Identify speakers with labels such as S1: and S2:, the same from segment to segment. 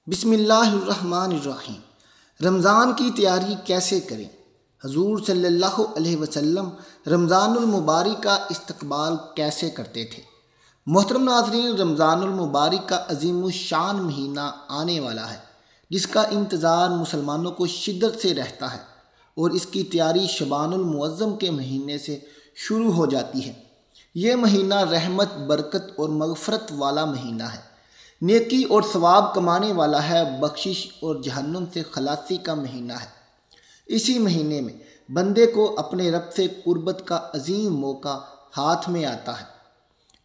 S1: بسم اللہ الرحمن الرحیم۔ رمضان کی تیاری کیسے کریں؟ حضور صلی اللہ علیہ وسلم رمضان المبارک کا استقبال کیسے کرتے تھے؟ محترم ناظرین، رمضان المبارک کا عظیم الشان مہینہ آنے والا ہے، جس کا انتظار مسلمانوں کو شدت سے رہتا ہے، اور اس کی تیاری شعبان المعظم کے مہینے سے شروع ہو جاتی ہے۔ یہ مہینہ رحمت، برکت اور مغفرت والا مہینہ ہے، نیکی اور ثواب کمانے والا ہے، بخشش اور جہنم سے خلاصی کا مہینہ ہے۔ اسی مہینے میں بندے کو اپنے رب سے قربت کا عظیم موقع ہاتھ میں آتا ہے۔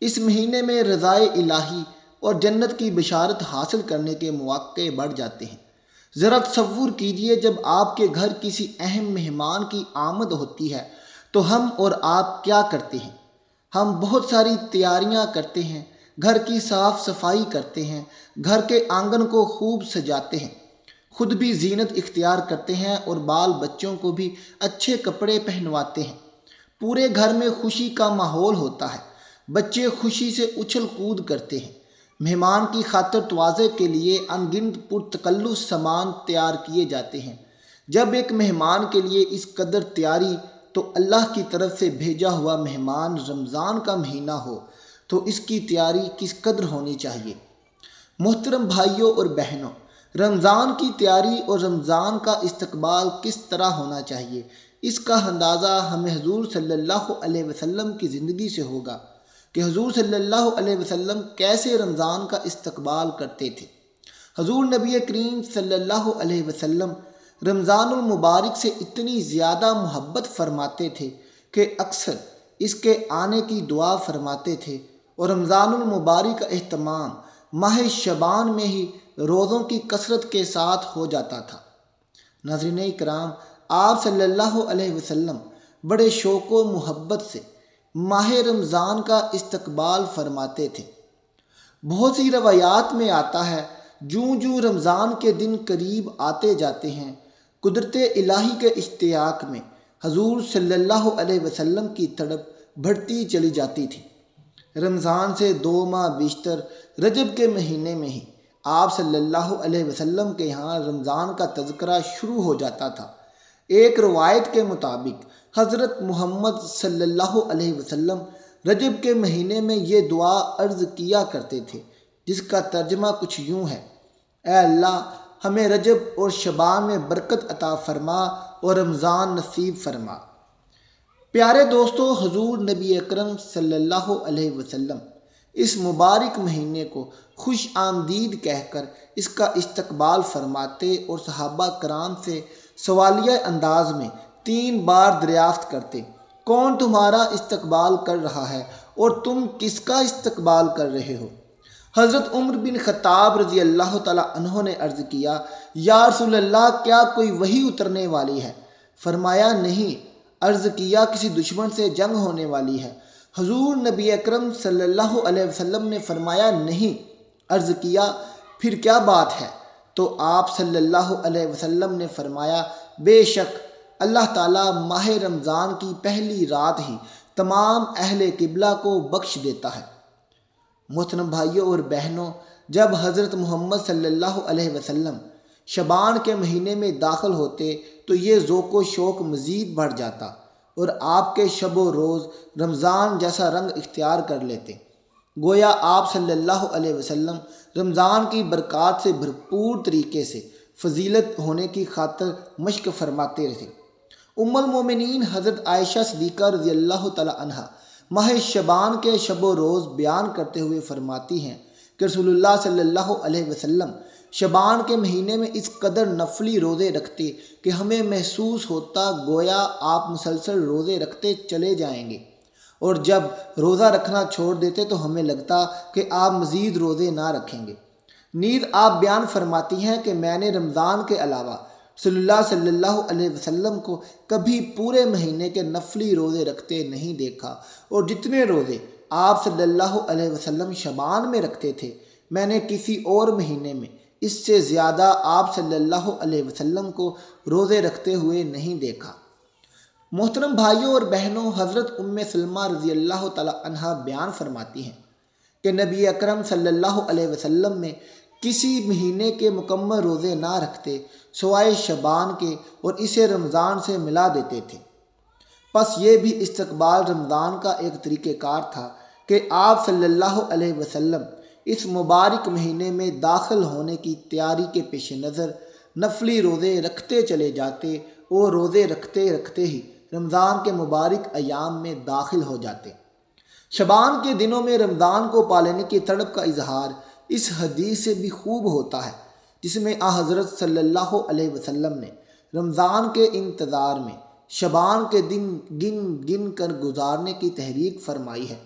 S1: اس مہینے میں رضائے الہی اور جنت کی بشارت حاصل کرنے کے مواقع بڑھ جاتے ہیں۔ ذرا تصور کیجئے، جب آپ کے گھر کسی اہم مہمان کی آمد ہوتی ہے تو ہم اور آپ کیا کرتے ہیں؟ ہم بہت ساری تیاریاں کرتے ہیں، گھر کی صاف صفائی کرتے ہیں، گھر کے آنگن کو خوب سجاتے ہیں، خود بھی زینت اختیار کرتے ہیں اور بال بچوں کو بھی اچھے کپڑے پہنواتے ہیں۔ پورے گھر میں خوشی کا ماحول ہوتا ہے، بچے خوشی سے اچھل کود کرتے ہیں۔ مہمان کی خاطر تواضع کے لیے ان گنت پرتکلف سامان تیار کیے جاتے ہیں۔ جب ایک مہمان کے لیے اس قدر تیاری، تو اللہ کی طرف سے بھیجا ہوا مہمان رمضان کا مہینہ ہو تو اس کی تیاری کس قدر ہونی چاہیے۔ محترم بھائیوں اور بہنوں، رمضان کی تیاری اور رمضان کا استقبال کس طرح ہونا چاہیے، اس کا اندازہ ہمیں حضور صلی اللہ علیہ وسلم کی زندگی سے ہوگا کہ حضور صلی اللہ علیہ وسلم کیسے رمضان کا استقبال کرتے تھے۔ حضور نبی کریم صلی اللہ علیہ وسلم رمضان المبارک سے اتنی زیادہ محبت فرماتے تھے کہ اکثر اس کے آنے کی دعا فرماتے تھے، اور رمضان المبارک کا اہتمام ماہ شعبان میں ہی روزوں کی کثرت کے ساتھ ہو جاتا تھا۔ ناظرین کرام، آپ صلی اللہ علیہ وسلم بڑے شوق و محبت سے ماہ رمضان کا استقبال فرماتے تھے۔ بہت سی روایات میں آتا ہے، جوں جوں رمضان کے دن قریب آتے جاتے ہیں، قدرت الہی کے اشتیاق میں حضور صلی اللہ علیہ وسلم کی تڑپ بڑھتی چلی جاتی تھی۔ رمضان سے 2 ماہ بیشتر رجب کے مہینے میں ہی آپ صلی اللہ علیہ وسلم کے یہاں رمضان کا تذکرہ شروع ہو جاتا تھا۔ ایک روایت کے مطابق حضرت محمد صلی اللہ علیہ وسلم رجب کے مہینے میں یہ دعا عرض کیا کرتے تھے، جس کا ترجمہ کچھ یوں ہے: اے اللہ، ہمیں رجب اور شعبان میں برکت عطا فرما اور رمضان نصیب فرما۔ پیارے دوستو، حضور نبی اکرم صلی اللہ علیہ وسلم اس مبارک مہینے کو خوش آمدید کہہ کر اس کا استقبال فرماتے اور صحابہ کرام سے سوالیہ انداز میں 3 بار دریافت کرتے: کون تمہارا استقبال کر رہا ہے اور تم کس کا استقبال کر رہے ہو؟ حضرت عمر بن خطاب رضی اللہ تعالیٰ عنہ نے عرض کیا: یا رسول اللہ، کیا کوئی وحی اترنے والی ہے؟ فرمایا نہیں۔ عرض کیا: کسی دشمن سے جنگ ہونے والی ہے؟ حضور نبی اکرم صلی اللہ علیہ وسلم نے فرمایا نہیں۔ عرض کیا: پھر کیا بات ہے؟ تو آپ صلی اللہ علیہ وسلم نے فرمایا: بے شک اللہ تعالیٰ ماہ رمضان کی پہلی رات ہی تمام اہل قبلہ کو بخش دیتا ہے۔ محترم بھائیوں اور بہنوں، جب حضرت محمد صلی اللہ علیہ وسلم شعبان کے مہینے میں داخل ہوتے تو یہ ذوق و شوق مزید بڑھ جاتا اور آپ کے شب و روز رمضان جیسا رنگ اختیار کر لیتے، گویا آپ صلی اللہ علیہ وسلم رمضان کی برکات سے بھرپور طریقے سے فضیلت ہونے کی خاطر مشق فرماتے رہتے۔ ام المومنین حضرت عائشہ صدیقہ رضی اللہ تعالی عنہا ماہ شعبان کے شب و روز بیان کرتے ہوئے فرماتی ہیں کہ رسول اللہ صلی اللہ علیہ وسلم شعبان کے مہینے میں اس قدر نفلی روزے رکھتے کہ ہمیں محسوس ہوتا گویا آپ مسلسل روزے رکھتے چلے جائیں گے، اور جب روزہ رکھنا چھوڑ دیتے تو ہمیں لگتا کہ آپ مزید روزے نہ رکھیں گے۔ نیز آپ بیان فرماتی ہیں کہ میں نے رمضان کے علاوہ صلی اللہ علیہ وسلم کو کبھی پورے مہینے کے نفلی روزے رکھتے نہیں دیکھا، اور جتنے روزے آپ صلی اللہ علیہ وسلم شعبان میں رکھتے تھے، میں نے کسی اور مہینے میں اس سے زیادہ آپ صلی اللہ علیہ وسلم کو روزے رکھتے ہوئے نہیں دیکھا۔ محترم بھائیوں اور بہنوں، حضرت ام سلمہ رضی اللہ تعالی عنہا بیان فرماتی ہیں کہ نبی اکرم صلی اللہ علیہ وسلم میں کسی مہینے کے مکمل روزے نہ رکھتے سوائے شعبان کے اور اسے رمضان سے ملا دیتے تھے۔ پس یہ بھی استقبال رمضان کا ایک طریقہ کار تھا کہ آپ صلی اللہ علیہ وسلم اس مبارک مہینے میں داخل ہونے کی تیاری کے پیش نظر نفلی روزے رکھتے چلے جاتے اور روزے رکھتے رکھتے ہی رمضان کے مبارک ایام میں داخل ہو جاتے۔ شعبان کے دنوں میں رمضان کو پالنے کی تڑپ کا اظہار اس حدیث سے بھی خوب ہوتا ہے، جس میں حضرت صلی اللہ علیہ وسلم نے رمضان کے انتظار میں شعبان کے دن گن گن کر گزارنے کی تحریک فرمائی ہے۔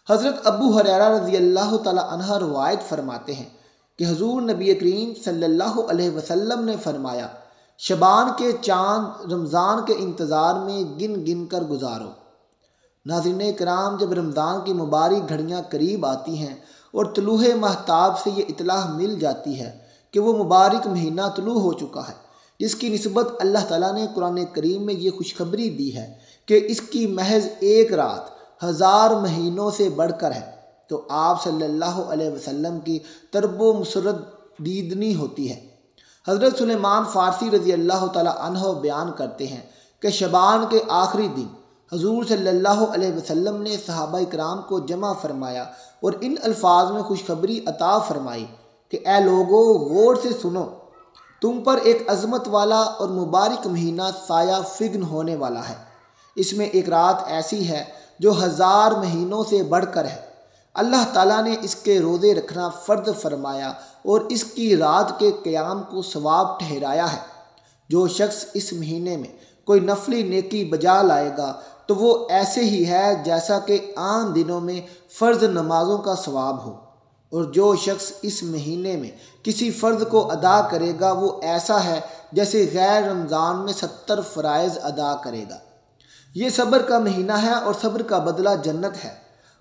S1: حضرت ابو ہریرہ رضی اللہ تعالی عنہ روایت فرماتے ہیں کہ حضور نبی کریم صلی اللہ علیہ وسلم نے فرمایا، شعبان کے چاند رمضان کے انتظار میں گن گن کر گزارو۔ ناظرین کرام، جب رمضان کی مبارک گھڑیاں قریب آتی ہیں اور طلوع مہتاب سے یہ اطلاع مل جاتی ہے کہ وہ مبارک مہینہ طلوع ہو چکا ہے، جس کی نسبت اللہ تعالیٰ نے قرآن کریم میں یہ خوشخبری دی ہے کہ اس کی محض ایک رات 1000 مہینوں سے بڑھ کر ہے، تو آپ صلی اللہ علیہ وسلم کی طرب و مسرت دیدنی ہوتی ہے۔ حضرت سلیمان فارسی رضی اللہ تعالیٰ عنہ بیان کرتے ہیں کہ شعبان کے آخری دن حضور صلی اللہ علیہ وسلم نے صحابہ کرام کو جمع فرمایا اور ان الفاظ میں خوشخبری عطا فرمائی کہ اے لوگو، غور سے سنو، تم پر ایک عظمت والا اور مبارک مہینہ سایہ فگن ہونے والا ہے۔ اس میں ایک رات ایسی ہے جو 1000 مہینوں سے بڑھ کر ہے۔ اللہ تعالیٰ نے اس کے روزے رکھنا فرض فرمایا اور اس کی رات کے قیام کو ثواب ٹھہرایا ہے۔ جو شخص اس مہینے میں کوئی نفلی نیکی بجا لائے گا تو وہ ایسے ہی ہے جیسا کہ عام دنوں میں فرض نمازوں کا ثواب ہو، اور جو شخص اس مہینے میں کسی فرض کو ادا کرے گا وہ ایسا ہے جیسے غیر رمضان میں 70 فرائض ادا کرے گا۔ یہ صبر کا مہینہ ہے اور صبر کا بدلہ جنت ہے،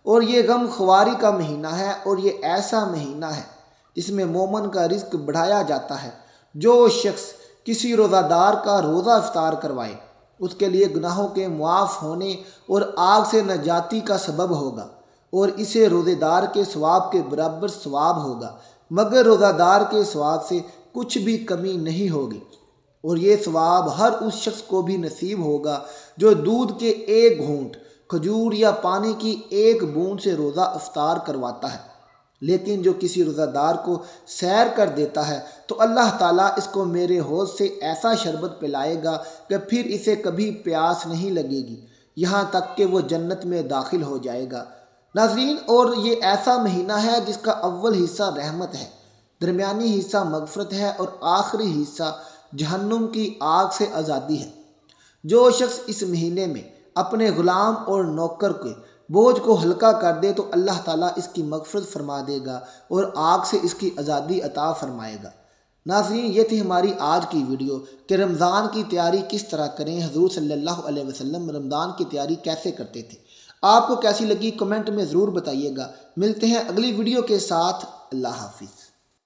S1: اور یہ غم خواری کا مہینہ ہے، اور یہ ایسا مہینہ ہے جس میں مومن کا رزق بڑھایا جاتا ہے۔ جو شخص کسی روزہ دار کا روزہ افطار کروائے اس کے لیے گناہوں کے معاف ہونے اور آگ سے نجاتی کا سبب ہوگا، اور اسے روزے دار کے ثواب کے برابر ثواب ہوگا، مگر روزہ دار کے ثواب سے کچھ بھی کمی نہیں ہوگی۔ اور یہ ثواب ہر اس شخص کو بھی نصیب ہوگا جو دودھ کے ایک گھونٹ، کھجور یا پانی کی ایک بوند سے روزہ افطار کرواتا ہے۔ لیکن جو کسی روزہ دار کو سیر کر دیتا ہے تو اللہ تعالیٰ اس کو میرے حوض سے ایسا شربت پلائے گا کہ پھر اسے کبھی پیاس نہیں لگے گی، یہاں تک کہ وہ جنت میں داخل ہو جائے گا۔ ناظرین، اور یہ ایسا مہینہ ہے جس کا اول حصہ رحمت ہے، درمیانی حصہ مغفرت ہے اور آخری حصہ جہنم کی آگ سے آزادی ہے۔ جو شخص اس مہینے میں اپنے غلام اور نوکر کے بوجھ کو ہلکا کر دے تو اللہ تعالیٰ اس کی مغفرت فرما دے گا اور آگ سے اس کی آزادی عطا فرمائے گا۔ ناظرین، یہ تھی ہماری آج کی ویڈیو کہ رمضان کی تیاری کس طرح کریں۔ حضور صلی اللہ علیہ وسلم رمضان کی تیاری کیسے کرتے تھے؟ آپ کو کیسی لگی کمنٹ میں ضرور بتائیے گا۔ ملتے ہیں اگلی ویڈیو کے ساتھ۔ اللہ حافظ۔